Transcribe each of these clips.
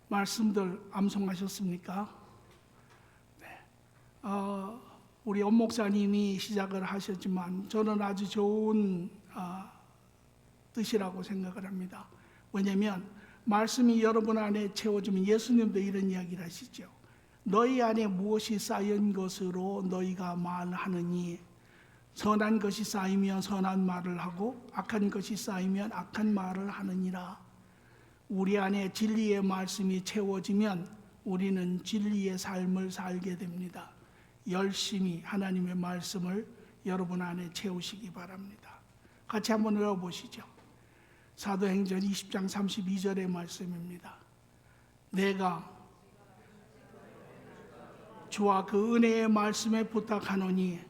말씀들 암송하셨습니까? 네. 우리 엄 목사님이 시작을 하셨지만 저는 아주 좋은 뜻이라고 생각을 합니다. 왜냐하면 말씀이 여러분 안에 채워지면 예수님도 이런 이야기를 하시죠. 너희 안에 무엇이 쌓인 것으로 너희가 말하느니 선한 것이 쌓이면 선한 말을 하고 악한 것이 쌓이면 악한 말을 하느니라. 우리 안에 진리의 말씀이 채워지면 우리는 진리의 삶을 살게 됩니다. 열심히 하나님의 말씀을 여러분 안에 채우시기 바랍니다. 같이 한번 외워보시죠. 사도행전 20장 32절의 말씀입니다. 내가 주와 그 은혜의 말씀에 부탁하노니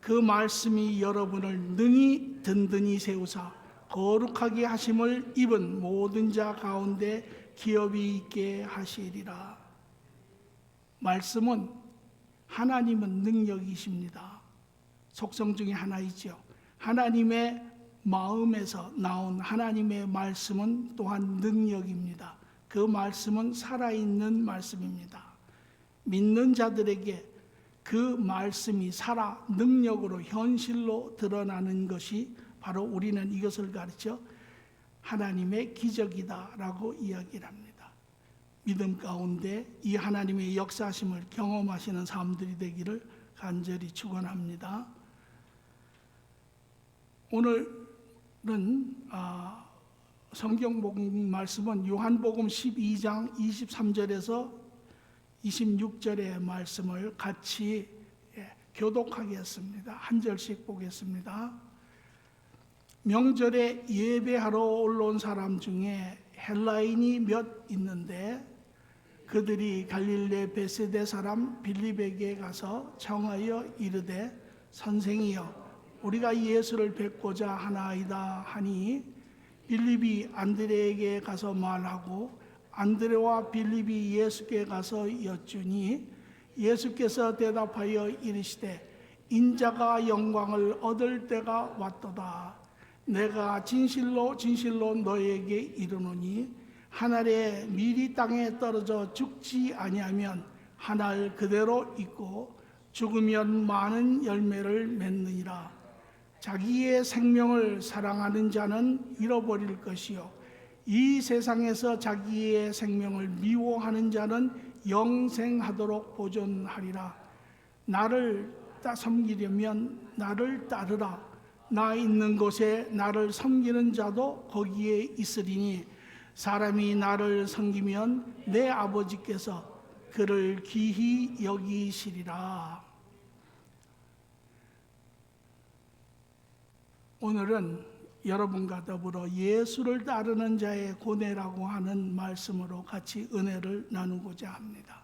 그 말씀이 여러분을 능히 든든히 세우사 거룩하게 하심을 입은 모든 자 가운데 기업이 있게 하시리라. 말씀은 하나님은 능력이십니다. 속성 중에 하나이죠. 하나님의 마음에서 나온 하나님의 말씀은 또한 능력입니다. 그 말씀은 살아있는 말씀입니다. 믿는 자들에게 그 말씀이 살아 능력으로 현실로 드러나는 것이 바로 우리는 이것을 가르쳐 하나님의 기적이다라고 이야기를 합니다. 믿음 가운데 이 하나님의 역사하심을 경험하시는 사람들이 되기를 간절히 축원합니다. 오늘은 성경 복음 말씀은 요한복음 12장 23절에서 26절의 말씀을 같이 교독하겠습니다. 한 절씩 보겠습니다. 명절에 예배하러 올라온 사람 중에 헬라인이 몇 있는데 그들이 갈릴레 베세데 사람 빌립에게 가서 청하여 이르되 선생이여 우리가 예수를 뵙고자 하나이다 하니 빌립이 안드레에게 가서 말하고 안드레와 빌립이 예수께 가서 여쭈니 예수께서 대답하여 이르시되 인자가 영광을 얻을 때가 왔도다. 내가 진실로 진실로 너에게 이르노니 한 알에 밀이 땅에 떨어져 죽지 아니하면 한 알 그대로 있고 죽으면 많은 열매를 맺느니라. 자기의 생명을 사랑하는 자는 잃어버릴 것이요 이 세상에서 자기의 생명을 미워하는 자는 영생하도록 보존하리라. 나를 섬기려면 나를 따르라. 나 있는 곳에 나를 섬기는 자도 거기에 있으리니 사람이 나를 섬기면 내 아버지께서 그를 귀히 여기시리라. 오늘은 여러분과 더불어 예수를 따르는 자의 고뇌라고 하는 말씀으로 같이 은혜를 나누고자 합니다.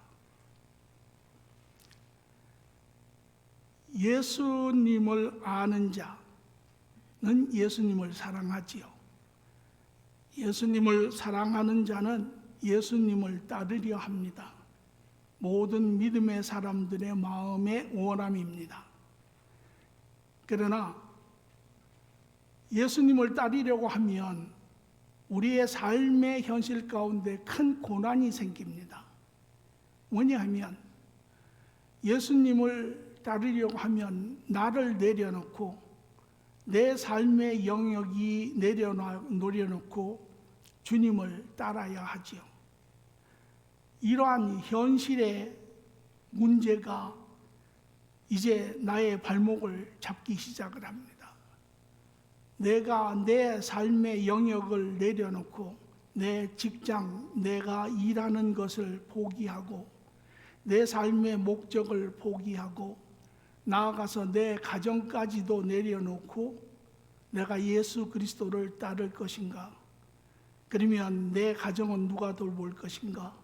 예수님을 아는 자는 예수님을 사랑하지요. 예수님을 사랑하는 자는 예수님을 따르려 합니다. 모든 믿음의 사람들의 마음의 원함입니다. 그러나 예수님을 따르려고 하면 우리의 삶의 현실 가운데 큰 고난이 생깁니다. 왜냐하면 예수님을 따르려고 하면 나를 내려놓고 내 삶의 영역이 내려놓고 주님을 따라야 하지요. 이러한 현실의 문제가 이제 나의 발목을 잡기 시작을 합니다. 내가 내 삶의 영역을 내려놓고 내 직장, 내가 일하는 것을 포기하고 내 삶의 목적을 포기하고 나아가서 내 가정까지도 내려놓고 내가 예수 그리스도를 따를 것인가? 그러면 내 가정은 누가 돌볼 것인가?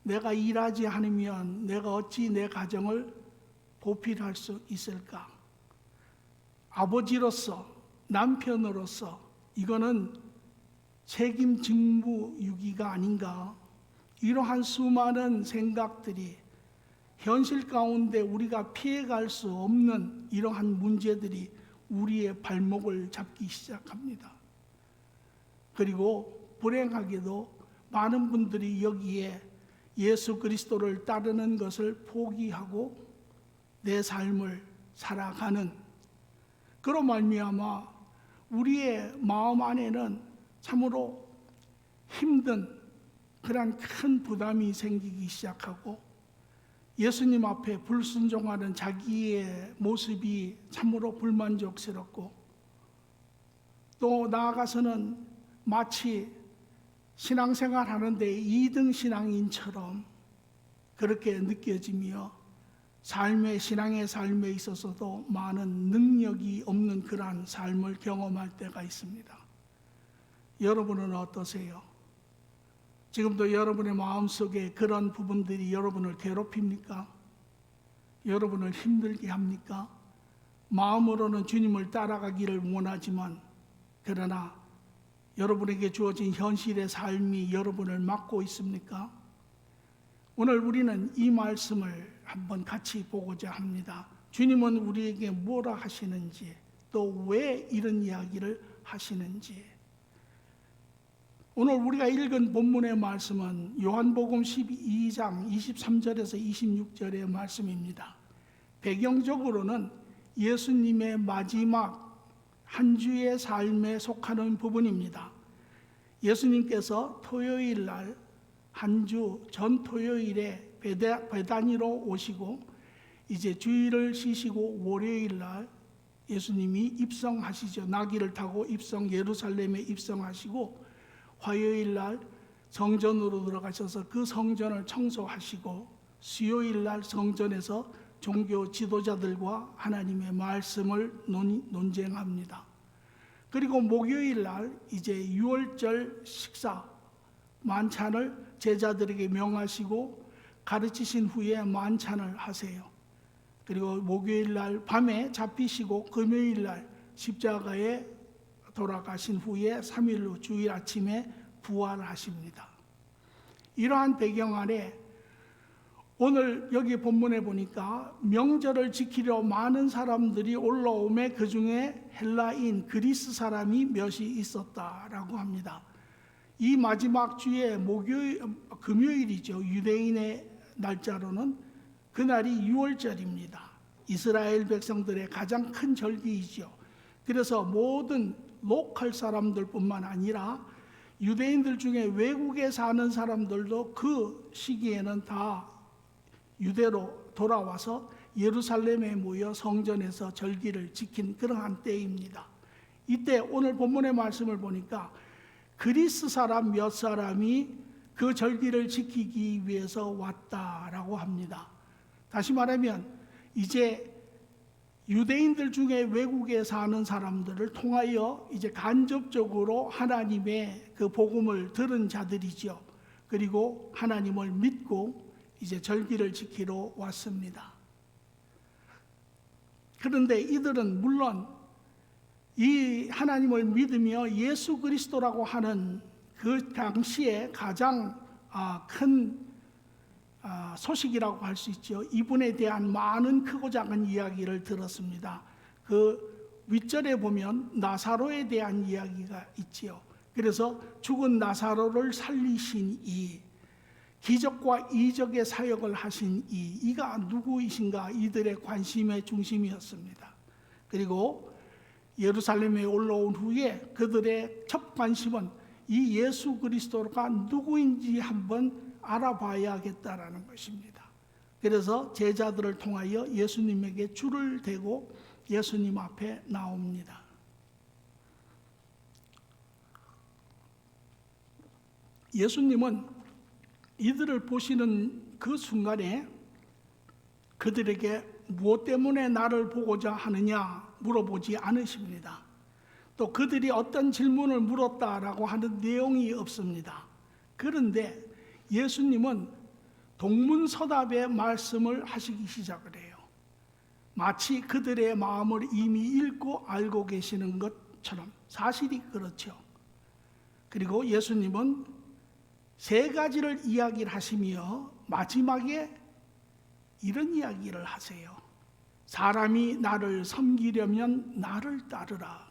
내가 일하지 않으면 내가 어찌 내 가정을 보필할 수 있을까? 아버지로서 남편으로서 이거는 책임 직무유기가 아닌가? 이러한 수많은 생각들이 현실 가운데 우리가 피해갈 수 없는 이러한 문제들이 우리의 발목을 잡기 시작합니다. 그리고 불행하게도 많은 분들이 여기에 예수 그리스도를 따르는 것을 포기하고 내 삶을 살아가는, 그로 말미암아 우리의 마음 안에는 참으로 힘든 그런 큰 부담이 생기기 시작하고 예수님 앞에 불순종하는 자기의 모습이 참으로 불만족스럽고, 또 나아가서는 마치 신앙생활 하는데 2등 신앙인처럼 그렇게 느껴지며 신앙의 삶에 있어서도 많은 능력이 없는 그러한 삶을 경험할 때가 있습니다. 여러분은 어떠세요? 지금도 여러분의 마음속에 그런 부분들이 여러분을 괴롭힙니까? 여러분을 힘들게 합니까? 마음으로는 주님을 따라가기를 원하지만, 그러나 여러분에게 주어진 현실의 삶이 여러분을 막고 있습니까? 오늘 우리는 이 말씀을 한번 같이 보고자 합니다. 주님은 우리에게 뭐라 하시는지, 또 왜 이런 이야기를 하시는지. 오늘 우리가 읽은 본문의 말씀은 요한복음 12장 23절에서 26절의 말씀입니다. 배경적으로는 예수님의 마지막 한 주의 삶에 속하는 부분입니다. 예수님께서 토요일 날, 한 주 전 토요일에 베다니로 오시고 이제 주일을 쉬시고 월요일 날 예수님이 입성하시죠. 나귀를 타고 예루살렘에 입성하시고 화요일 날 성전으로 들어가셔서 그 성전을 청소하시고 수요일 날 성전에서 종교 지도자들과 하나님의 말씀을 논쟁합니다. 그리고 목요일 날 이제 유월절 식사 만찬을 제자들에게 명하시고 가르치신 후에 만찬을 하세요. 그리고 목요일 날 밤에 잡히시고 금요일 날 십자가에 돌아가신 후에 3일 후 주일 아침에 부활하십니다. 이러한 배경 아래 오늘 여기 본문에 보니까 명절을 지키려 많은 사람들이 올라오매 그 중에 헬라인 그리스 사람이 몇이 있었다라고 합니다. 이 마지막 주에 금요일이죠. 유대인의 날짜로는 그날이 유월절입니다. 이스라엘 백성들의 가장 큰 절기이죠. 그래서 모든 로컬 사람들뿐만 아니라 유대인들 중에 외국에 사는 사람들도 그 시기에는 다 유대로 돌아와서 예루살렘에 모여 성전에서 절기를 지킨 그러한 때입니다. 이때 오늘 본문의 말씀을 보니까 그리스 사람 몇 사람이 그 절기를 지키기 위해서 왔다라고 합니다. 다시 말하면 이제 유대인들 중에 외국에 사는 사람들을 통하여 이제 간접적으로 하나님의 그 복음을 들은 자들이죠. 그리고 하나님을 믿고 이제 절기를 지키러 왔습니다. 그런데 이들은 물론 이 하나님을 믿으며 예수 그리스도라고 하는 그 당시에 가장 큰 소식이라고 할 수 있죠. 이분에 대한 많은 크고 작은 이야기를 들었습니다. 그 윗절에 보면 나사로에 대한 이야기가 있지요. 그래서 죽은 나사로를 살리신 이, 기적과 이적의 사역을 하신 이가 누구이신가, 이들의 관심의 중심이었습니다. 그리고 예루살렘에 올라온 후에 그들의 첫 관심은 이 예수 그리스도가 누구인지 한번 알아봐야겠다라는 것입니다. 그래서 제자들을 통하여 예수님에게 줄을 대고 예수님 앞에 나옵니다. 예수님은 이들을 보시는 그 순간에 그들에게 무엇 때문에 나를 보고자 하느냐 물어보지 않으십니다. 또 그들이 어떤 질문을 물었다라고 하는 내용이 없습니다. 그런데 예수님은 동문서답의 말씀을 하시기 시작을 해요. 마치 그들의 마음을 이미 읽고 알고 계시는 것처럼. 사실이 그렇죠. 그리고 예수님은 세 가지를 이야기를 하시며 마지막에 이런 이야기를 하세요. 사람이 나를 섬기려면 나를 따르라.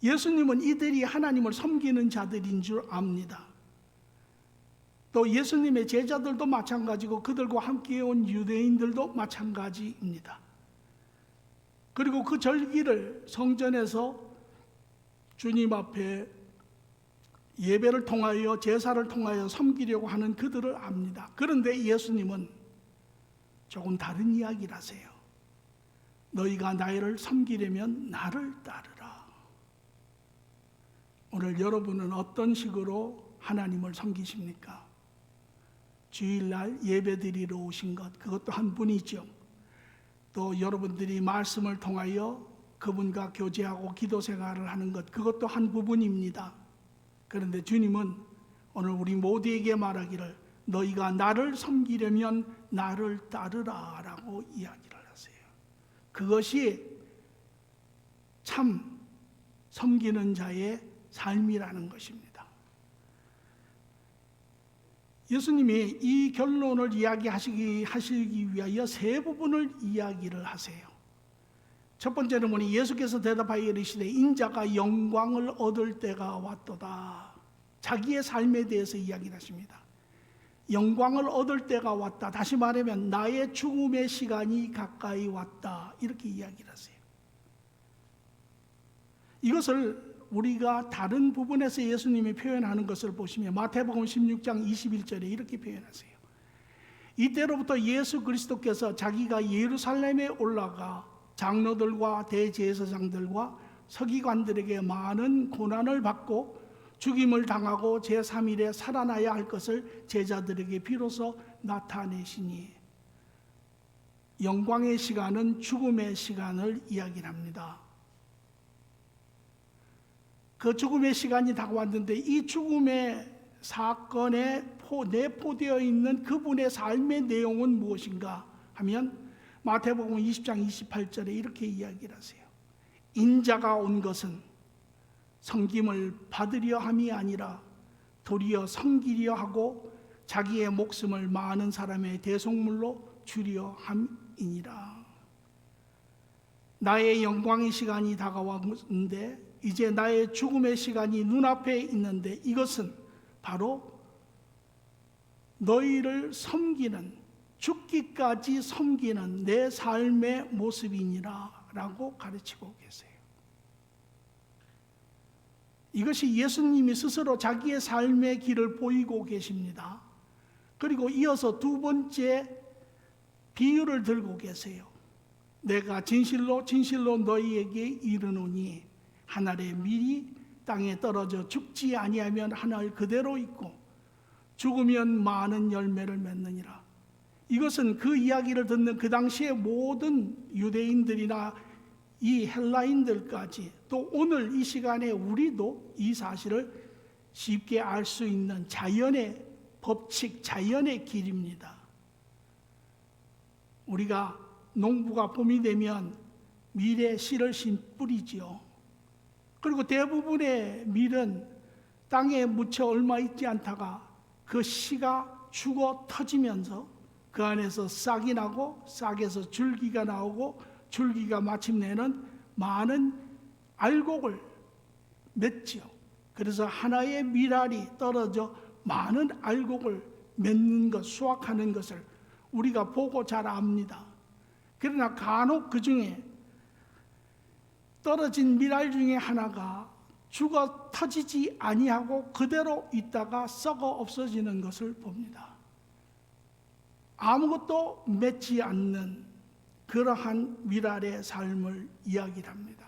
예수님은 이들이 하나님을 섬기는 자들인 줄 압니다. 또 예수님의 제자들도 마찬가지고 그들과 함께 온 유대인들도 마찬가지입니다. 그리고 그 절기를 성전에서 주님 앞에 예배를 통하여 제사를 통하여 섬기려고 하는 그들을 압니다. 그런데 예수님은 조금 다른 이야기를 하세요. 너희가 나를 섬기려면 나를 따르라. 오늘 여러분은 어떤 식으로 하나님을 섬기십니까? 주일날 예배드리러 오신 것, 그것도 한 분이죠. 또 여러분들이 말씀을 통하여 그분과 교제하고 기도 생활을 하는 것, 그것도 한 부분입니다. 그런데 주님은 오늘 우리 모두에게 말하기를 너희가 나를 섬기려면 나를 따르라 라고 이야기를 하세요. 그것이 참 섬기는 자의 삶이라는 것입니다. 예수님이 이 결론을 이야기하시기 위하여 세 부분을 이야기를 하세요. 첫 번째는 뭐니? 예수께서 대답하여 이르시되 인자가 영광을 얻을 때가 왔도다. 자기의 삶에 대해서 이야기를 하십니다. 영광을 얻을 때가 왔다. 다시 말하면 나의 죽음의 시간이 가까이 왔다. 이렇게 이야기를 하세요. 이것을 우리가 다른 부분에서 예수님이 표현하는 것을 보시면 마태복음 16장 21절에 이렇게 표현하세요. 이때로부터 예수 그리스도께서 자기가 예루살렘에 올라가 장로들과 대제사장들과 서기관들에게 많은 고난을 받고 죽임을 당하고 제3일에 살아나야 할 것을 제자들에게 비로소 나타내시니, 영광의 시간은 죽음의 시간을 이야기합니다. 그 죽음의 시간이 다가왔는데 이 죽음의 사건에 내포되어 있는 그분의 삶의 내용은 무엇인가 하면 마태복음 20장 28절에 이렇게 이야기를 하세요. 인자가 온 것은 섬김을 받으려 함이 아니라 도리어 섬기려 하고 자기의 목숨을 많은 사람의 대속물로 주려 함이니라. 나의 영광의 시간이 다가왔는데 이제 나의 죽음의 시간이 눈앞에 있는데 이것은 바로 너희를 섬기는, 죽기까지 섬기는 내 삶의 모습이니라 라고 가르치고 계세요. 이것이 예수님이 스스로 자기의 삶의 길을 보이고 계십니다. 그리고 이어서 두 번째 비유를 들고 계세요. 내가 진실로 진실로 너희에게 이르노니 한 알의 밀이 땅에 떨어져 죽지 아니하면 한 알 그대로 있고 죽으면 많은 열매를 맺느니라. 이것은 그 이야기를 듣는 그 당시의 모든 유대인들이나 이 헬라인들까지 또 오늘 이 시간에 우리도 이 사실을 쉽게 알 수 있는 자연의 법칙, 자연의 길입니다. 우리가 농부가 봄이 되면 밀에 씨를 뿌리지요. 그리고 대부분의 밀은 땅에 묻혀 얼마 있지 않다가 그 씨가 죽어 터지면서 그 안에서 싹이 나고 싹에서 줄기가 나오고 줄기가 마침내는 많은 알곡을 맺지요. 그래서 하나의 밀알이 떨어져 많은 알곡을 맺는 것, 수확하는 것을 우리가 보고 잘 압니다. 그러나 간혹 그 중에 떨어진 밀알 중에 하나가 죽어 터지지 아니하고 그대로 있다가 썩어 없어지는 것을 봅니다. 아무것도 맺지 않는 그러한 밀알의 삶을 이야기합니다.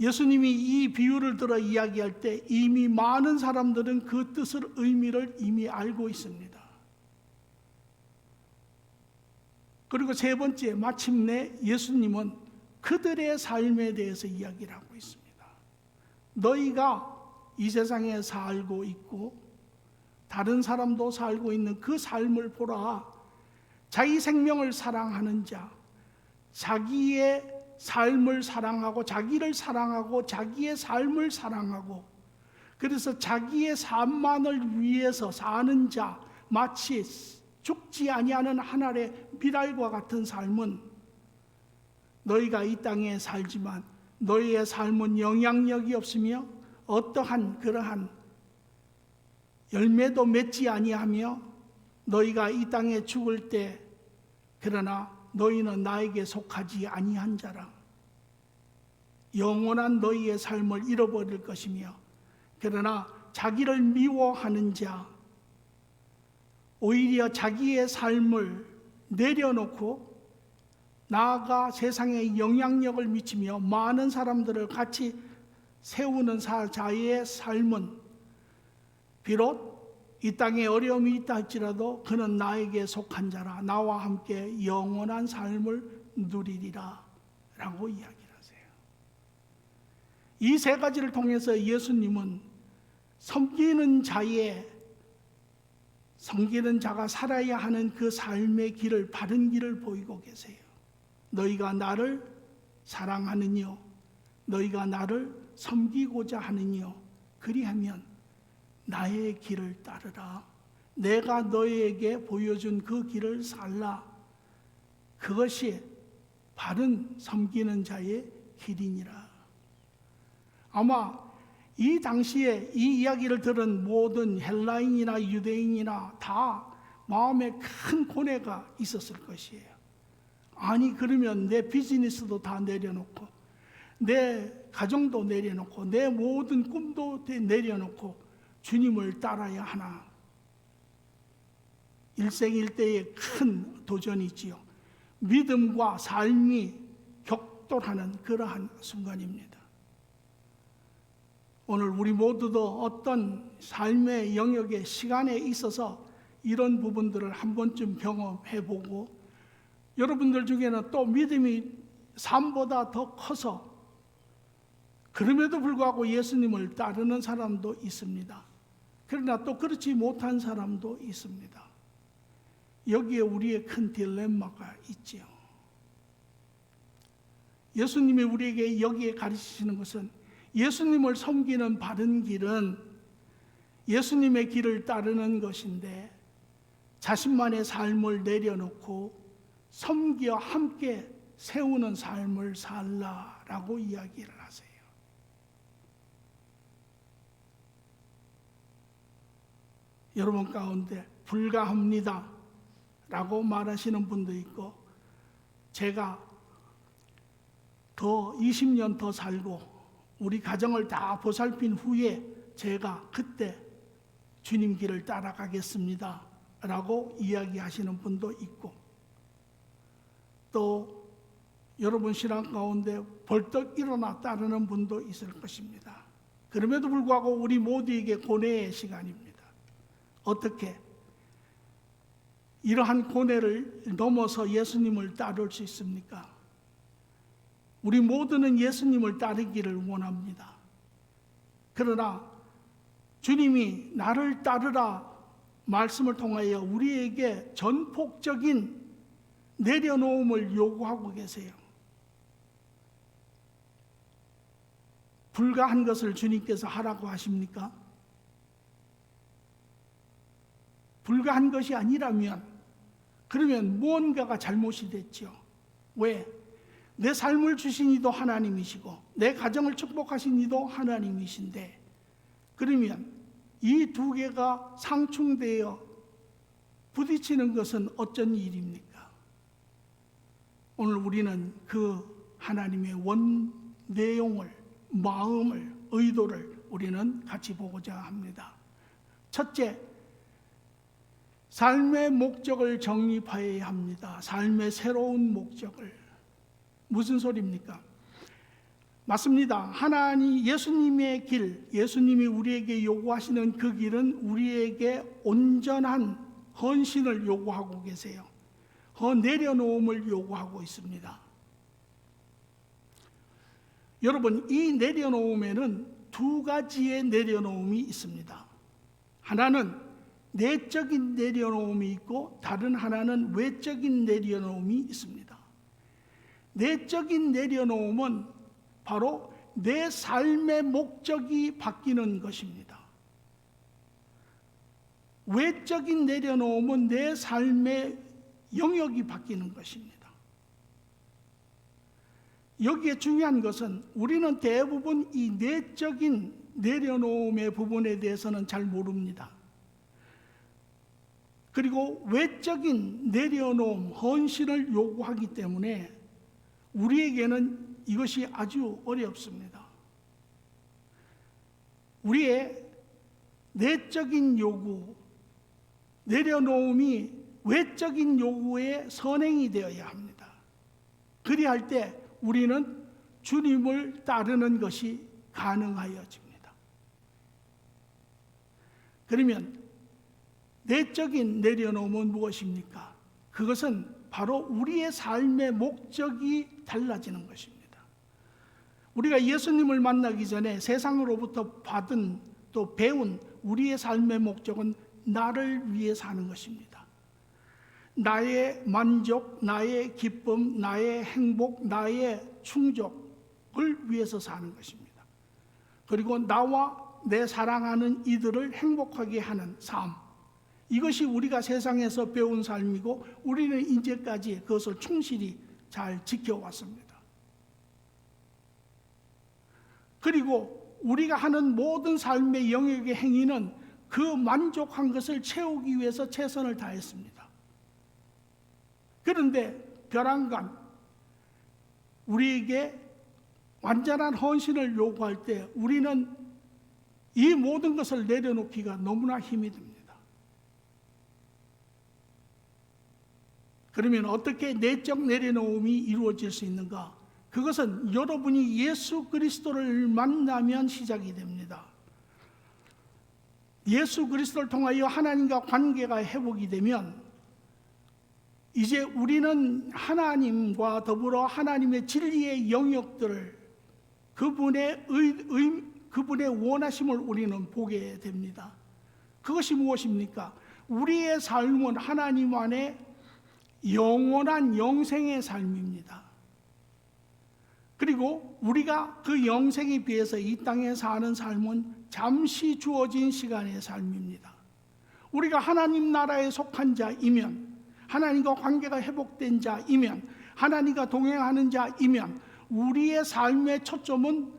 예수님이 이 비유를 들어 이야기할 때 이미 많은 사람들은 그 뜻을, 의미를 이미 알고 있습니다. 그리고 세 번째, 마침내 예수님은 그들의 삶에 대해서 이야기를 하고 있습니다. 너희가 이 세상에 살고 있고 다른 사람도 살고 있는 그 삶을 보라. 자기 생명을 사랑하는 자, 자기의 삶을 사랑하고 자기를 사랑하고 자기의 삶을 사랑하고 그래서 자기의 삶만을 위해서 사는 자, 마치 죽지 아니하는 한 알의 밀알과 같은 삶은 너희가 이 땅에 살지만 너희의 삶은 영향력이 없으며 어떠한 그러한 열매도 맺지 아니하며 너희가 이 땅에 죽을 때 그러나 너희는 나에게 속하지 아니한 자라. 영원한 너희의 삶을 잃어버릴 것이며 그러나 자기를 미워하는 자, 오히려 자기의 삶을 내려놓고 나아가 세상에 영향력을 미치며 많은 사람들을 같이 세우는 자의 삶은 비록 이 땅에 어려움이 있다 할지라도 그는 나에게 속한 자라. 나와 함께 영원한 삶을 누리리라 라고 이야기를 하세요. 이 세 가지를 통해서 예수님은 섬기는 자가 살아야 하는 그 삶의 길을, 바른 길을 보이고 계세요. 너희가 나를 사랑하느뇨, 너희가 나를 섬기고자 하느뇨, 그리하면 나의 길을 따르라. 내가 너희에게 보여준 그 길을 살라. 그것이 바른 섬기는 자의 길이니라. 아마 이 당시에 이 이야기를 들은 모든 헬라인이나 유대인이나 다 마음에 큰 고뇌가 있었을 것이에요. 아니 그러면 내 비즈니스도 다 내려놓고 내 가정도 내려놓고 내 모든 꿈도 내려놓고 주님을 따라야 하나. 일생일대의 큰 도전이지요. 믿음과 삶이 격돌하는 그러한 순간입니다. 오늘 우리 모두도 어떤 삶의 영역의 시간에 있어서 이런 부분들을 한 번쯤 경험해보고 여러분들 중에는 또 믿음이 삶보다 더 커서 그럼에도 불구하고 예수님을 따르는 사람도 있습니다. 그러나 또 그렇지 못한 사람도 있습니다. 여기에 우리의 큰 딜레마가 있지요. 예수님이 우리에게 여기에 가르치시는 것은 예수님을 섬기는 바른 길은 예수님의 길을 따르는 것인데 자신만의 삶을 내려놓고 섬겨 함께 세우는 삶을 살라라고 이야기를 하세요. 여러분 가운데 불가합니다 라고 말하시는 분도 있고 제가 더 20년 더 살고 우리 가정을 다 보살핀 후에 제가 그때 주님 길을 따라가겠습니다 라고 이야기하시는 분도 있고 또 여러분 신앙 가운데 벌떡 일어나 따르는 분도 있을 것입니다. 그럼에도 불구하고 우리 모두에게 고뇌의 시간입니다. 어떻게 이러한 고뇌를 넘어서 예수님을 따를 수 있습니까? 우리 모두는 예수님을 따르기를 원합니다. 그러나 주님이 나를 따르라 말씀을 통하여 우리에게 전폭적인 내려놓음을 요구하고 계세요. 불가한 것을 주님께서 하라고 하십니까? 불가한 것이 아니라면 그러면 무언가가 잘못이 됐죠. 왜? 내 삶을 주신 이도 하나님이시고 내 가정을 축복하신 이도 하나님이신데 그러면 이 두 개가 상충되어 부딪히는 것은 어쩐 일입니까? 오늘 우리는 그 하나님의 원 내용을, 마음을, 의도를 우리는 같이 보고자 합니다. 첫째, 삶의 목적을 정립하여야 합니다. 삶의 새로운 목적을. 무슨 소리입니까? 맞습니다. 하나님, 예수님의 길, 예수님이 우리에게 요구하시는 그 길은 우리에게 온전한 헌신을 요구하고 계세요. 내려놓음을 요구하고 있습니다. 여러분, 이 내려놓음에는 두 가지의 내려놓음이 있습니다. 하나는 내적인 내려놓음이 있고 다른 하나는 외적인 내려놓음이 있습니다. 내적인 내려놓음은 바로 내 삶의 목적이 바뀌는 것입니다. 외적인 내려놓음은 내 삶의 영역이 바뀌는 것입니다. 여기에 중요한 것은 우리는 대부분 이 내적인 내려놓음의 부분에 대해서는 잘 모릅니다. 그리고 외적인 내려놓음, 헌신을 요구하기 때문에 우리에게는 이것이 아주 어렵습니다. 우리의 내적인 요구, 내려놓음이 외적인 요구의 선행이 되어야 합니다. 그리할 때 우리는 주님을 따르는 것이 가능하여집니다. 그러면 내적인 내려놓음은 무엇입니까? 그것은 바로 우리의 삶의 목적이 달라지는 것입니다. 우리가 예수님을 만나기 전에 세상으로부터 받은 또 배운 우리의 삶의 목적은 나를 위해 사는 것입니다. 나의 만족, 나의 기쁨, 나의 행복, 나의 충족을 위해서 사는 것입니다. 그리고 나와 내 사랑하는 이들을 행복하게 하는 삶, 이것이 우리가 세상에서 배운 삶이고 우리는 이제까지 그것을 충실히 잘 지켜왔습니다. 그리고 우리가 하는 모든 삶의 영역의 행위는 그 만족한 것을 채우기 위해서 최선을 다했습니다. 그런데 벼랑간 우리에게 완전한 헌신을 요구할 때 우리는 이 모든 것을 내려놓기가 너무나 힘이 듭니다. 그러면 어떻게 내적 내려놓음이 이루어질 수 있는가? 그것은 여러분이 예수 그리스도를 만나면 시작이 됩니다. 예수 그리스도를 통하여 하나님과 관계가 회복이 되면 이제 우리는 하나님과 더불어 하나님의 진리의 영역들을 그분의 원하심을 우리는 보게 됩니다. 그것이 무엇입니까? 우리의 삶은 하나님 안에 영원한 영생의 삶입니다. 그리고 우리가 그 영생에 비해서 이 땅에 사는 삶은 잠시 주어진 시간의 삶입니다. 우리가 하나님 나라에 속한 자이면, 하나님과 관계가 회복된 자이면, 하나님과 동행하는 자이면 우리의 삶의 초점은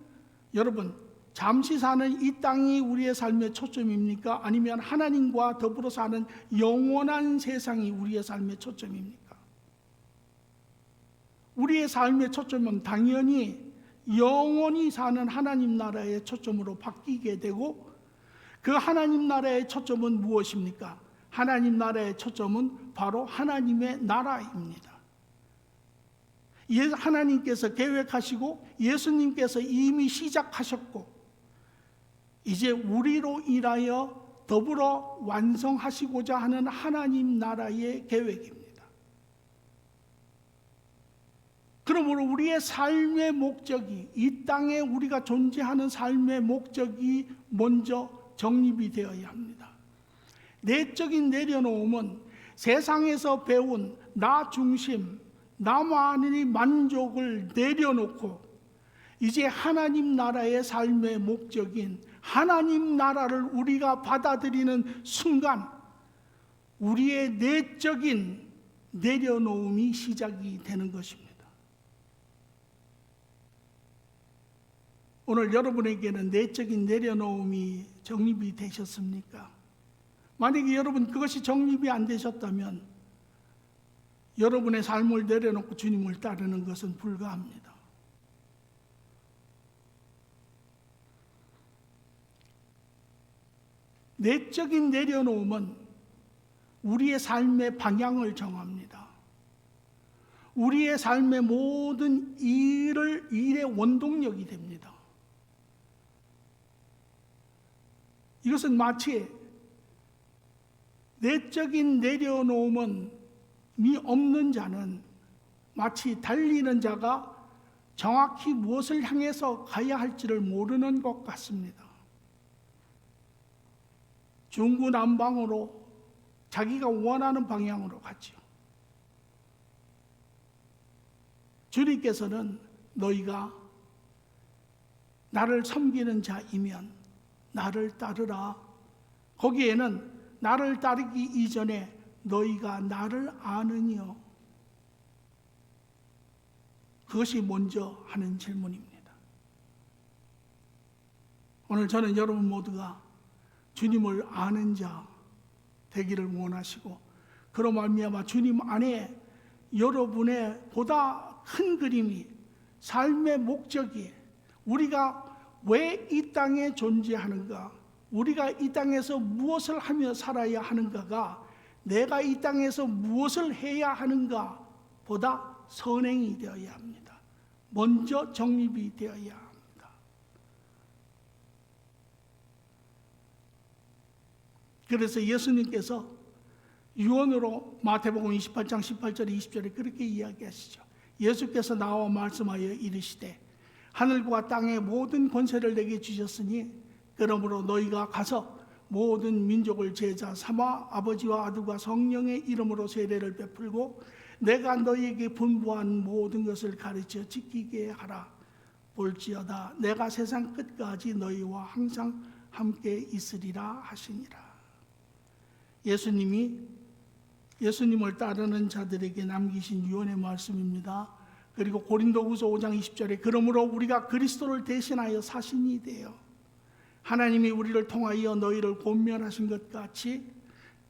여러분 잠시 사는 이 땅이 우리의 삶의 초점입니까? 아니면 하나님과 더불어 사는 영원한 세상이 우리의 삶의 초점입니까? 우리의 삶의 초점은 당연히 영원히 사는 하나님 나라의 초점으로 바뀌게 되고, 그 하나님 나라의 초점은 무엇입니까? 하나님 나라의 초점은 바로 하나님의 나라입니다. 하나님께서 계획하시고 예수님께서 이미 시작하셨고 이제 우리로 인하여 더불어 완성하시고자 하는 하나님 나라의 계획입니다. 그러므로 우리의 삶의 목적이, 이 땅에 우리가 존재하는 삶의 목적이 먼저 정립이 되어야 합니다. 내적인 내려놓음은 세상에서 배운 나 중심, 나만의 만족을 내려놓고 이제 하나님 나라의 삶의 목적인 하나님 나라를 우리가 받아들이는 순간 우리의 내적인 내려놓음이 시작이 되는 것입니다. 오늘 여러분에게는 내적인 내려놓음이 정립이 되셨습니까? 만약에 여러분 그것이 정립이 안 되셨다면 여러분의 삶을 내려놓고 주님을 따르는 것은 불가합니다. 내적인 내려놓음은 우리의 삶의 방향을 정합니다. 우리의 삶의 모든 일의 원동력이 됩니다. 이것은 마치 내적인 내려놓음이 없는 자는 마치 달리는 자가 정확히 무엇을 향해서 가야 할지를 모르는 것 같습니다. 중구난방으로 자기가 원하는 방향으로 가지요. 주님께서는 너희가 나를 섬기는 자이면 나를 따르라. 거기에는 나를 따르기 이전에 너희가 나를 아느니요. 그것이 먼저 하는 질문입니다. 오늘 저는 여러분 모두가 주님을 아는 자 되기를 원하시고 그로 말미암아 주님 안에 여러분의 보다 큰 그림이, 삶의 목적이, 우리가 왜 이 땅에 존재하는가, 우리가 이 땅에서 무엇을 하며 살아야 하는가가 내가 이 땅에서 무엇을 해야 하는가 보다 선행이 되어야 합니다. 먼저 정립이 되어야 합니다. 그래서 예수님께서 유언으로 마태복음 28장 18절에 20절에 그렇게 이야기하시죠. 예수께서 나와 말씀하여 이르시되 하늘과 땅의 모든 권세를 내게 주셨으니 그러므로 너희가 가서 모든 민족을 제자 삼아 아버지와 아들과 성령의 이름으로 세례를 베풀고 내가 너희에게 분부한 모든 것을 가르쳐 지키게 하라. 볼지어다 내가 세상 끝까지 너희와 항상 함께 있으리라 하시니라. 예수님을 따르는 자들에게 남기신 유언의 말씀입니다. 그리고 고린도후서 5장 20절에 그러므로 우리가 그리스도를 대신하여 사신이 되어 하나님이 우리를 통하여 너희를 권면하신 것 같이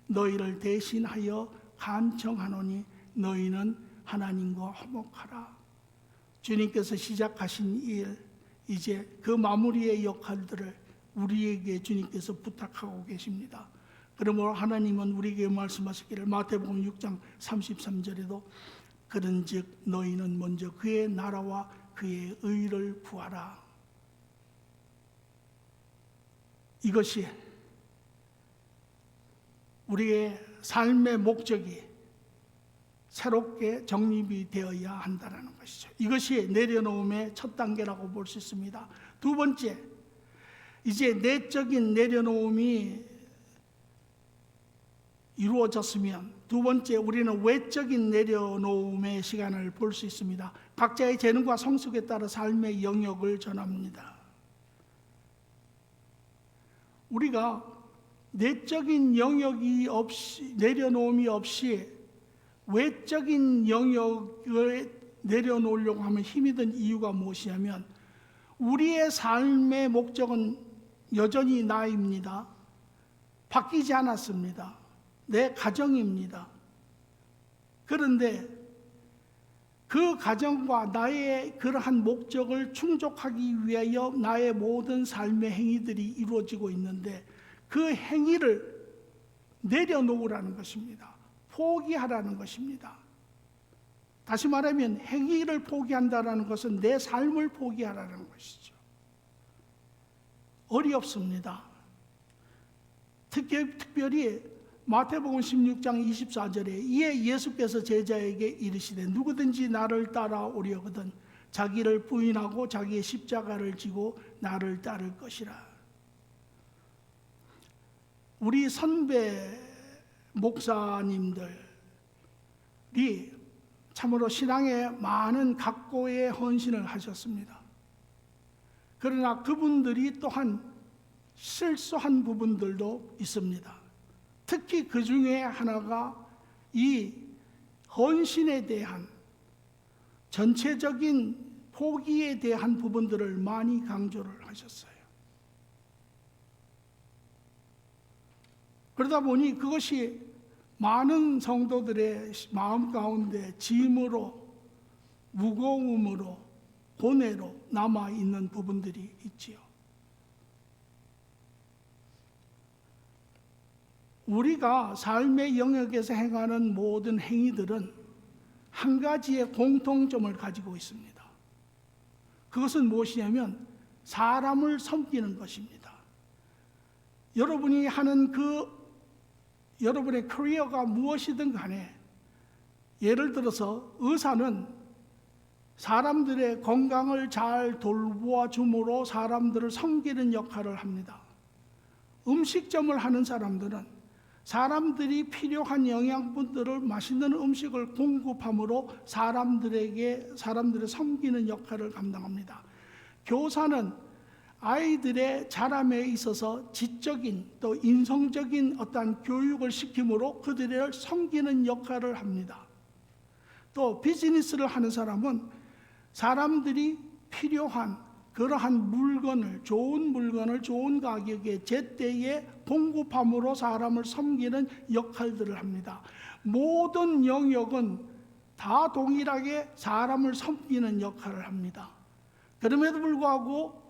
너희를 대신하여 간청하노니 너희는 하나님과 화목하라. 주님께서 시작하신 일, 이제 그 마무리의 역할들을 우리에게 주님께서 부탁하고 계십니다. 그러므로 하나님은 우리에게 말씀하시기를 마태복음 6장 33절에도 그런즉 너희는 먼저 그의 나라와 그의 의를 구하라. 이것이 우리의 삶의 목적이 새롭게 정립이 되어야 한다는 것이죠. 이것이 내려놓음의 첫 단계라고 볼 수 있습니다. 두 번째, 이제 내적인 내려놓음이 이루어졌으면 두 번째 우리는 외적인 내려놓음의 시간을 볼 수 있습니다. 각자의 재능과 성숙에 따라 삶의 영역을 전합니다. 우리가 내적인 영역이 없이, 내려놓음이 없이 외적인 영역을 내려놓으려고 하면 힘이 든 이유가 무엇이냐면 우리의 삶의 목적은 여전히 나입니다. 바뀌지 않았습니다. 내 가정입니다. 그런데 그 가정과 나의 그러한 목적을 충족하기 위하여 나의 모든 삶의 행위들이 이루어지고 있는데 그 행위를 내려놓으라는 것입니다. 포기하라는 것입니다. 다시 말하면 행위를 포기한다는 것은 내 삶을 포기하라는 것이죠. 어렵습니다. 특별히 마태복음 16장 24절에 이에 예수께서 제자에게 이르시되 누구든지 나를 따라오려거든 자기를 부인하고 자기의 십자가를 지고 나를 따를 것이라. 우리 선배 목사님들이 참으로 신앙에 많은 각고의 헌신을 하셨습니다. 그러나 그분들이 또한 실수한 부분들도 있습니다. 특히 그 중에 하나가 이 헌신에 대한 전체적인 포기에 대한 부분들을 많이 강조를 하셨어요. 그러다 보니 그것이 많은 성도들의 마음 가운데 짐으로, 무거움으로, 고뇌로 남아있는 부분들이 있지요. 우리가 삶의 영역에서 행하는 모든 행위들은 한 가지의 공통점을 가지고 있습니다. 그것은 무엇이냐면 사람을 섬기는 것입니다. 여러분이 하는 여러분의 커리어가 무엇이든 간에 예를 들어서 의사는 사람들의 건강을 잘 돌보아 줌으로 사람들을 섬기는 역할을 합니다. 음식점을 하는 사람들은 사람들이 필요한 영양분들을 맛있는 음식을 공급함으로 사람들의 섬기는 역할을 감당합니다. 교사는 아이들의 자람에 있어서 지적인 또 인성적인 어떠한 교육을 시킴으로 그들을 섬기는 역할을 합니다. 또 비즈니스를 하는 사람은 사람들이 필요한 그러한 물건을, 좋은 물건을 좋은 가격에 제때에 공급함으로 사람을 섬기는 역할들을 합니다. 모든 영역은 다 동일하게 사람을 섬기는 역할을 합니다. 그럼에도 불구하고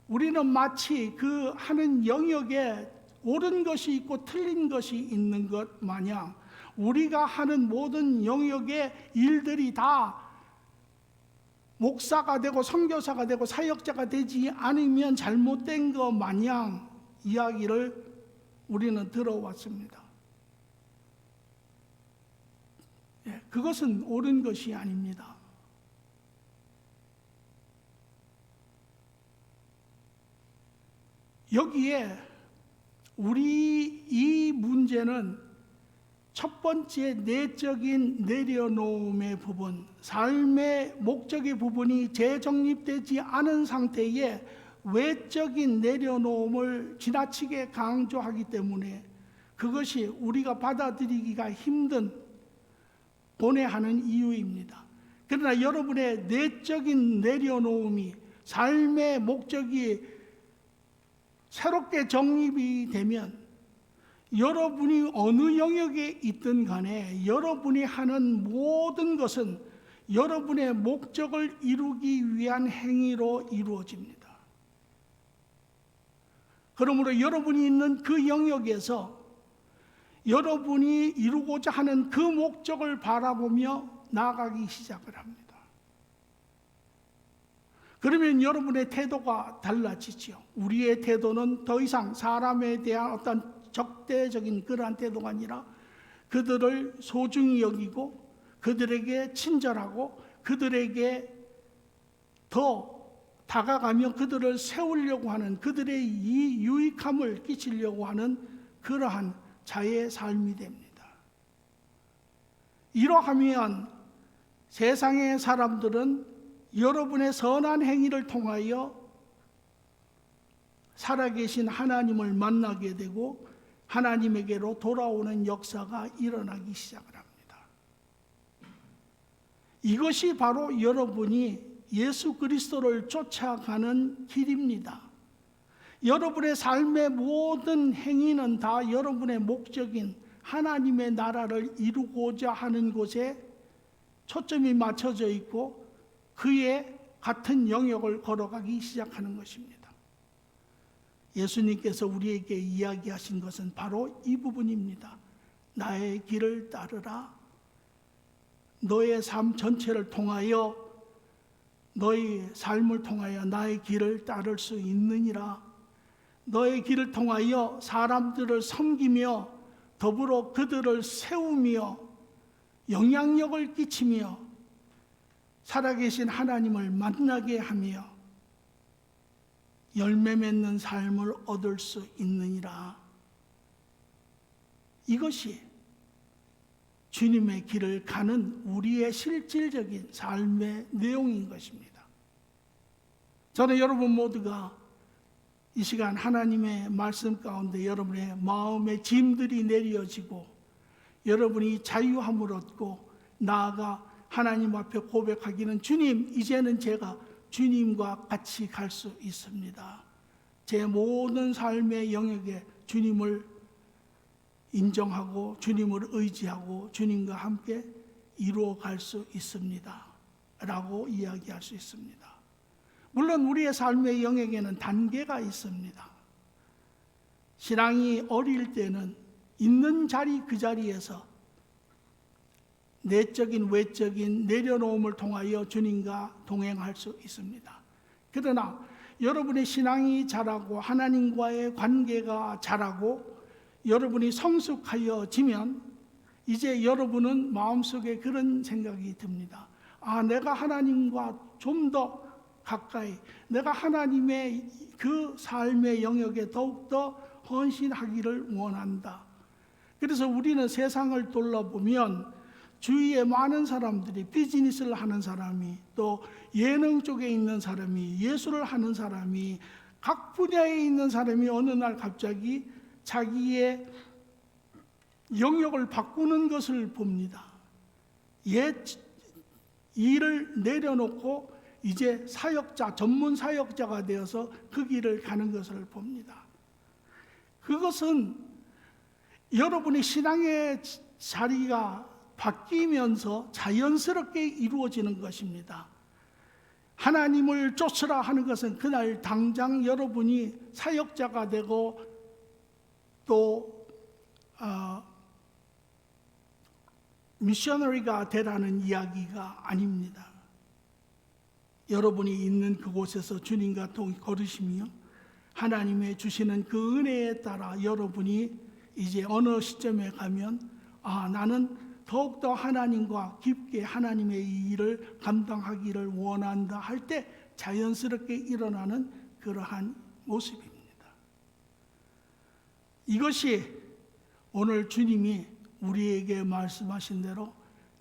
우리는 마치 그 하는 영역에 옳은 것이 있고 틀린 것이 있는 것 마냥 우리가 하는 모든 영역의 일들이 다 목사가 되고 선교사가 되고 사역자가 되지 않으면 잘못된 것 마냥 이야기를 우리는 들어왔습니다. 그것은 옳은 것이 아닙니다. 여기에 우리 이 문제는 첫 번째 내적인 내려놓음의 부분, 삶의 목적의 부분이 재정립되지 않은 상태에 외적인 내려놓음을 지나치게 강조하기 때문에 그것이 우리가 받아들이기가 힘든 고뇌하는 이유입니다. 그러나 여러분의 내적인 내려놓음이 삶의 목적이 새롭게 정립이 되면 여러분이 어느 영역에 있든 간에 여러분이 하는 모든 것은 여러분의 목적을 이루기 위한 행위로 이루어집니다. 그러므로 여러분이 있는 그 영역에서 여러분이 이루고자 하는 그 목적을 바라보며 나아가기 시작을 합니다. 그러면 여러분의 태도가 달라지죠. 우리의 태도는 더 이상 사람에 대한 어떤 적대적인 그러한 태도가 아니라 그들을 소중히 여기고 그들에게 친절하고 그들에게 더 다가가며 그들을 세우려고 하는, 그들의 이 유익함을 끼치려고 하는 그러한 자의 삶이 됩니다. 이러하면 세상의 사람들은 여러분의 선한 행위를 통하여 살아계신 하나님을 만나게 되고 하나님에게로 돌아오는 역사가 일어나기 시작을 합니다. 이것이 바로 여러분이 예수 그리스도를 쫓아가는 길입니다. 여러분의 삶의 모든 행위는 다 여러분의 목적인 하나님의 나라를 이루고자 하는 곳에 초점이 맞춰져 있고 그의 같은 영역을 걸어가기 시작하는 것입니다. 예수님께서 우리에게 이야기하신 것은 바로 이 부분입니다. 나의 길을 따르라. 너의 삶 전체를 통하여, 너의 삶을 통하여 나의 길을 따를 수 있느니라. 너의 길을 통하여 사람들을 섬기며 더불어 그들을 세우며 영향력을 끼치며 살아계신 하나님을 만나게 하며 열매 맺는 삶을 얻을 수 있느니라. 이것이 주님의 길을 가는 우리의 실질적인 삶의 내용인 것입니다. 저는 여러분 모두가 이 시간 하나님의 말씀 가운데 여러분의 마음의 짐들이 내려지고 여러분이 자유함을 얻고 나아가 하나님 앞에 고백하기는 주님, 이제는 제가 주님과 같이 갈 수 있습니다. 제 모든 삶의 영역에 주님을 인정하고 주님을 의지하고 주님과 함께 이루어갈 수 있습니다 라고 이야기할 수 있습니다. 물론 우리의 삶의 영역에는 단계가 있습니다. 신앙이 어릴 때는 있는 자리 그 자리에서 내적인 외적인 내려놓음을 통하여 주님과 동행할 수 있습니다. 그러나 여러분의 신앙이 자라고 하나님과의 관계가 자라고 여러분이 성숙하여지면 이제 여러분은 마음속에 그런 생각이 듭니다. 아, 내가 하나님과 좀 더 가까이, 내가 하나님의 그 삶의 영역에 더욱더 헌신하기를 원한다. 그래서 우리는 세상을 돌아보면 주위에 많은 사람들이, 비즈니스를 하는 사람이, 또 예능 쪽에 있는 사람이, 예술을 하는 사람이, 각 분야에 있는 사람이 어느 날 갑자기 자기의 영역을 바꾸는 것을 봅니다. 옛 일을 내려놓고 이제 사역자, 전문 사역자가 되어서 그 길을 가는 것을 봅니다. 그것은 여러분의 신앙의 자리가 바뀌면서 자연스럽게 이루어지는 것입니다. 하나님을 쫓으라 하는 것은 그날 당장 여러분이 사역자가 되고 또 미셔너리가 되라는 이야기가 아닙니다. 여러분이 있는 그곳에서 주님과 걸으시며 하나님의 주시는 그 은혜에 따라 여러분이 이제 어느 시점에 가면 나는 더욱더 하나님과 깊게 하나님의 이 일을 감당하기를 원한다 할 때 자연스럽게 일어나는 그러한 모습입니다. 이것이 오늘 주님이 우리에게 말씀하신 대로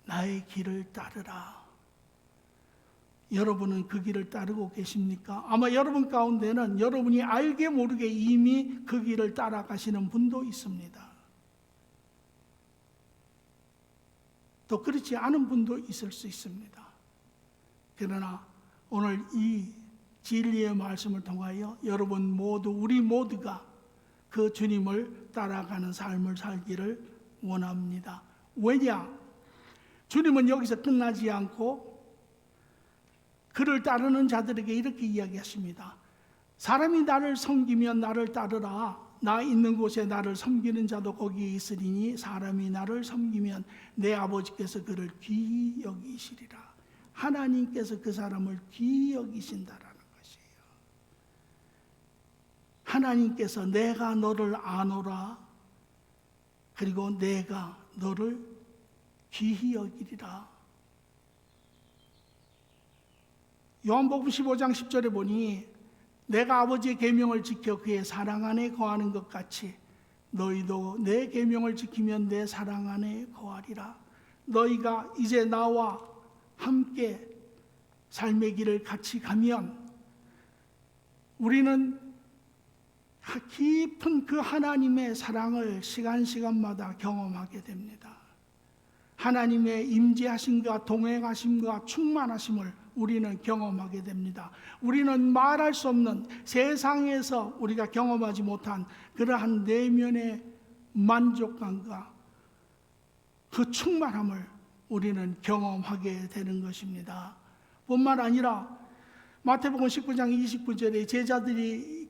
나의 길을 따르라. 여러분은 그 길을 따르고 계십니까? 아마 여러분 가운데는 여러분이 알게 모르게 이미 그 길을 따라가시는 분도 있습니다. 또 그렇지 않은 분도 있을 수 있습니다. 그러나 오늘 이 진리의 말씀을 통하여 여러분 모두, 우리 모두가 그 주님을 따라가는 삶을 살기를 원합니다. 왜냐? 주님은 여기서 끝나지 않고 그를 따르는 자들에게 이렇게 이야기하십니다. 사람이 나를 섬기면 나를 따르라. 나 있는 곳에 나를 섬기는 자도 거기에 있으리니 사람이 나를 섬기면 내 아버지께서 그를 귀히 여기시리라. 하나님께서 그 사람을 귀히 여기신다라는 것이에요. 하나님께서 내가 너를 아노라. 그리고 내가 너를 귀히 여기리라. 요한복음 15장 10절에 보니 내가 아버지의 계명을 지켜 그의 사랑 안에 거하는 것 같이 너희도 내 계명을 지키면 내 사랑 안에 거하리라. 너희가 이제 나와 함께 삶의 길을 같이 가면 우리는 깊은 그 하나님의 사랑을 시간마다 경험하게 됩니다. 하나님의 임재하심과 동행하심과 충만하심을 우리는 경험하게 됩니다. 우리는 말할 수 없는 세상에서 우리가 경험하지 못한 그러한 내면의 만족감과 그 충만함을 우리는 경험하게 되는 것입니다. 뿐만 아니라 마태복음 19장 29절에 제자들이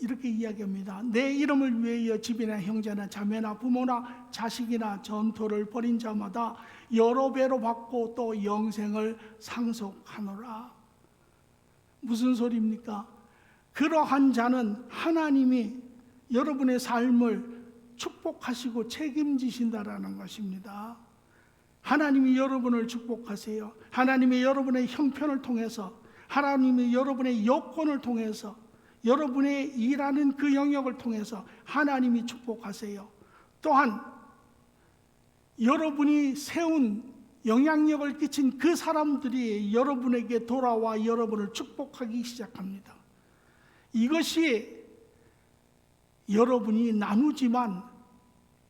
이렇게 이야기합니다. 내 이름을 위하여 집이나 형제나 자매나 부모나 자식이나 전토를 벌인 자마다 여러 배로 받고 또 영생을 상속하노라. 무슨 소리입니까? 그러한 자는 하나님이 여러분의 삶을 축복하시고 책임지신다라는 것입니다. 하나님이 여러분을 축복하세요. 하나님이 여러분의 형편을 통해서, 하나님이 여러분의 여건을 통해서, 여러분의 일하는 그 영역을 통해서 하나님이 축복하세요. 또한 여러분이 세운 영향력을 끼친 그 사람들이 여러분에게 돌아와 여러분을 축복하기 시작합니다. 이것이 여러분이 나누지만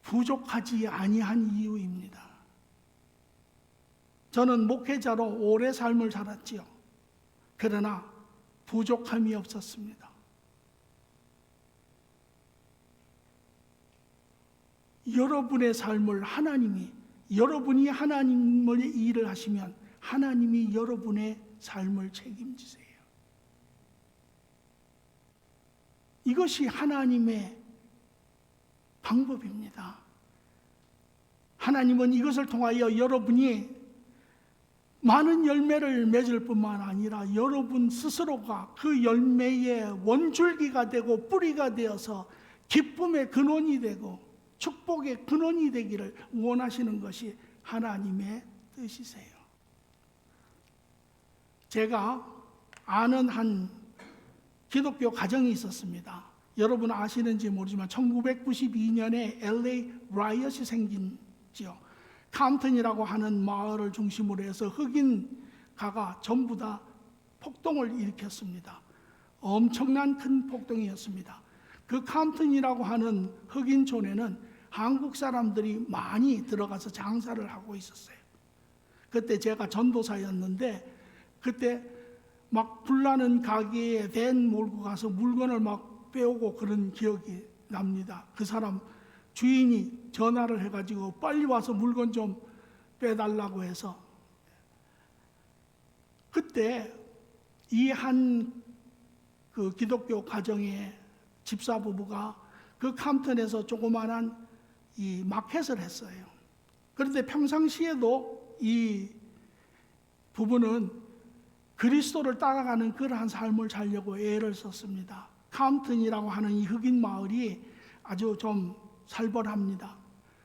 부족하지 아니한 이유입니다. 저는 목회자로 오래 삶을 살았지요. 그러나 부족함이 없었습니다. 여러분의 삶을 여러분이 하나님의 일을 하시면 하나님이 여러분의 삶을 책임지세요. 이것이 하나님의 방법입니다. 하나님은 이것을 통하여 여러분이 많은 열매를 맺을 뿐만 아니라 여러분 스스로가 그 열매의 원줄기가 되고 뿌리가 되어서 기쁨의 근원이 되고 축복의 근원이 되기를 원하시는 것이 하나님의 뜻이세요. 제가 아는 한 기독교 가정이 있었습니다. 여러분 아시는지 모르지만 1992년에 LA 라이엇이 생긴지요. 캄튼이라고 하는 마을을 중심으로 해서 흑인가가 전부 다 폭동을 일으켰습니다. 엄청난 큰 폭동이었습니다. 그 캄튼이라고 하는 흑인촌에는 한국 사람들이 많이 들어가서 장사를 하고 있었어요. 그때 제가 전도사였는데 그때 막 불나는 가게에 밴 몰고 가서 물건을 막 빼오고 그런 기억이 납니다. 그 사람 주인이 전화를 해가지고 빨리 와서 물건 좀 빼달라고 해서, 그때 이 한 그 기독교 가정의 집사 부부가 그 캄튼에서 조그만한 이 마켓을 했어요. 그런데 평상시에도 이 부부는 그리스도를 따라가는 그러한 삶을 살려고 애를 썼습니다. 캄튼이라고 하는 이 흑인 마을이 아주 좀 살벌합니다.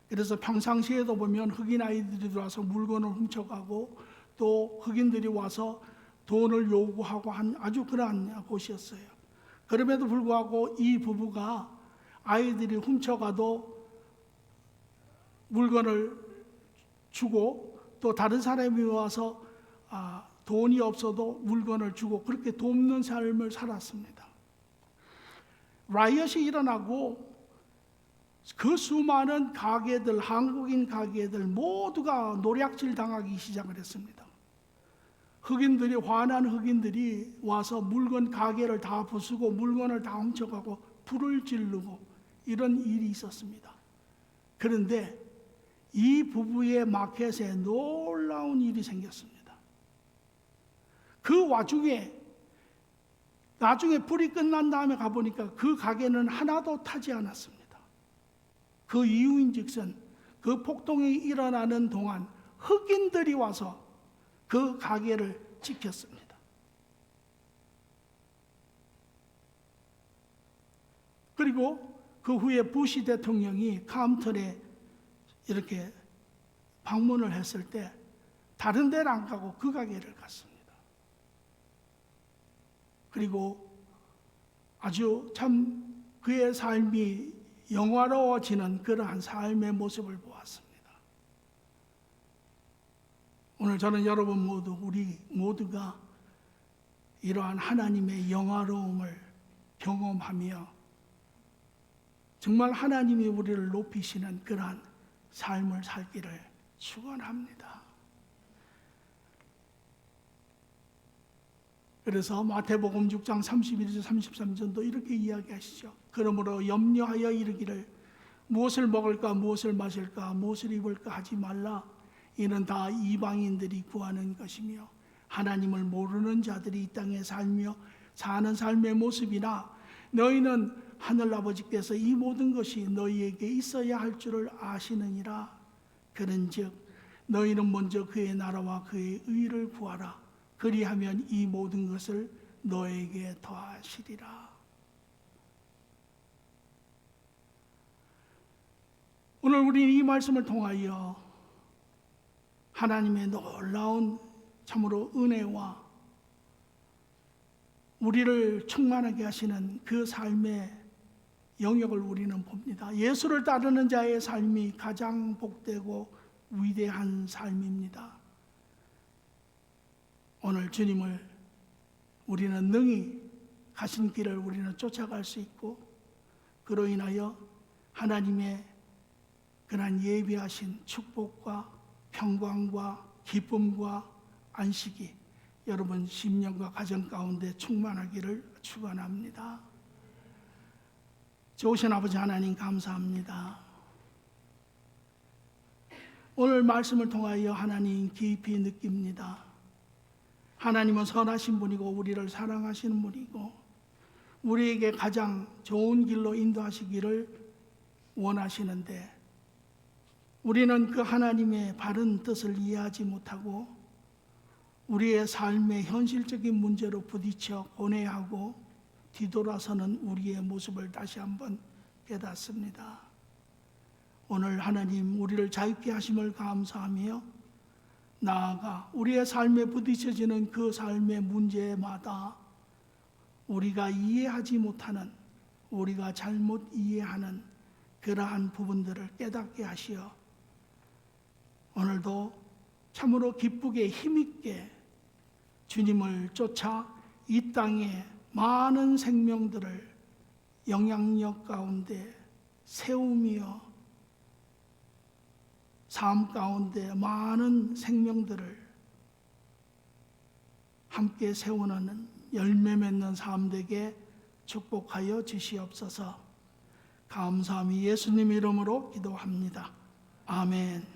그래서 평상시에도 보면 흑인 아이들이 들어와서 물건을 훔쳐가고 또 흑인들이 와서 돈을 요구하고 한 아주 그러한 곳이었어요. 그럼에도 불구하고 이 부부가 아이들이 훔쳐가도 물건을 주고 또 다른 사람이 와서 돈이 없어도 물건을 주고 그렇게 돕는 삶을 살았습니다. 라이엇이 일어나고 그 수많은 가게들, 한국인 가게들 모두가 노략질 당하기 시작을 했습니다. 흑인들이, 화난 흑인들이 와서 물건 가게를 다 부수고 물건을 다 훔쳐가고 불을 지르고 이런 일이 있었습니다. 그런데 이 부부의 마켓에 놀라운 일이 생겼습니다. 그 와중에 나중에 불이 끝난 다음에 가보니까 그 가게는 하나도 타지 않았습니다. 그 이유인즉슨 그 폭동이 일어나는 동안 흑인들이 와서 그 가게를 지켰습니다. 그리고 그 후에 부시 대통령이 캄튼에 이렇게 방문을 했을 때 다른 데를 안 가고 그 가게를 갔습니다. 그리고 아주 참 그의 삶이 영화로워지는 그러한 삶의 모습을 보았습니다. 오늘 저는 여러분 모두, 우리 모두가 이러한 하나님의 영화로움을 경험하며 정말 하나님이 우리를 높이시는 그러한 삶을 살기를 축원합니다. 그래서 마태복음 6장 31절 33절도 이렇게 이야기하시죠. 그러므로 염려하여 이르기를 무엇을 먹을까 무엇을 마실까 무엇을 입을까 하지 말라. 이는 다 이방인들이 구하는 것이며 하나님을 모르는 자들이 이 땅에 살며 사는 삶의 모습이나 너희는 하늘아버지께서 이 모든 것이 너희에게 있어야 할 줄을 아시느니라. 그런즉 너희는 먼저 그의 나라와 그의 의를 구하라. 그리하면 이 모든 것을 너에게 더하시리라. 오늘 우리는 이 말씀을 통하여 하나님의 놀라운 참으로 은혜와 우리를 충만하게 하시는 그 삶의 영역을 우리는 봅니다. 예수를 따르는 자의 삶이 가장 복되고 위대한 삶입니다. 오늘 주님을 우리는 능히 가신 길을 우리는 쫓아갈 수 있고 그로 인하여 하나님의 그런 예비하신 축복과 평강과 기쁨과 안식이 여러분 심령과 가정 가운데 충만하기를 축원합니다. 좋으신 아버지 하나님 감사합니다. 오늘 말씀을 통하여 하나님 깊이 느낍니다. 하나님은 선하신 분이고 우리를 사랑하시는 분이고 우리에게 가장 좋은 길로 인도하시기를 원하시는데 우리는 그 하나님의 바른 뜻을 이해하지 못하고 우리의 삶의 현실적인 문제로 부딪혀 고뇌하고 뒤돌아서는 우리의 모습을 다시 한번 깨닫습니다. 오늘 하나님 우리를 자유케 하심을 감사하며 나아가 우리의 삶에 부딪혀지는 그 삶의 문제마다 우리가 이해하지 못하는 우리가 잘못 이해하는 그러한 부분들을 깨닫게 하시어 오늘도 참으로 기쁘게 힘있게 주님을 쫓아 이 땅에 많은 생명들을 영향력 가운데 세우며 삶 가운데 많은 생명들을 함께 세우는 열매 맺는 삶 되게 축복하여 주시옵소서. 감사함이 예수님 이름으로 기도합니다. 아멘.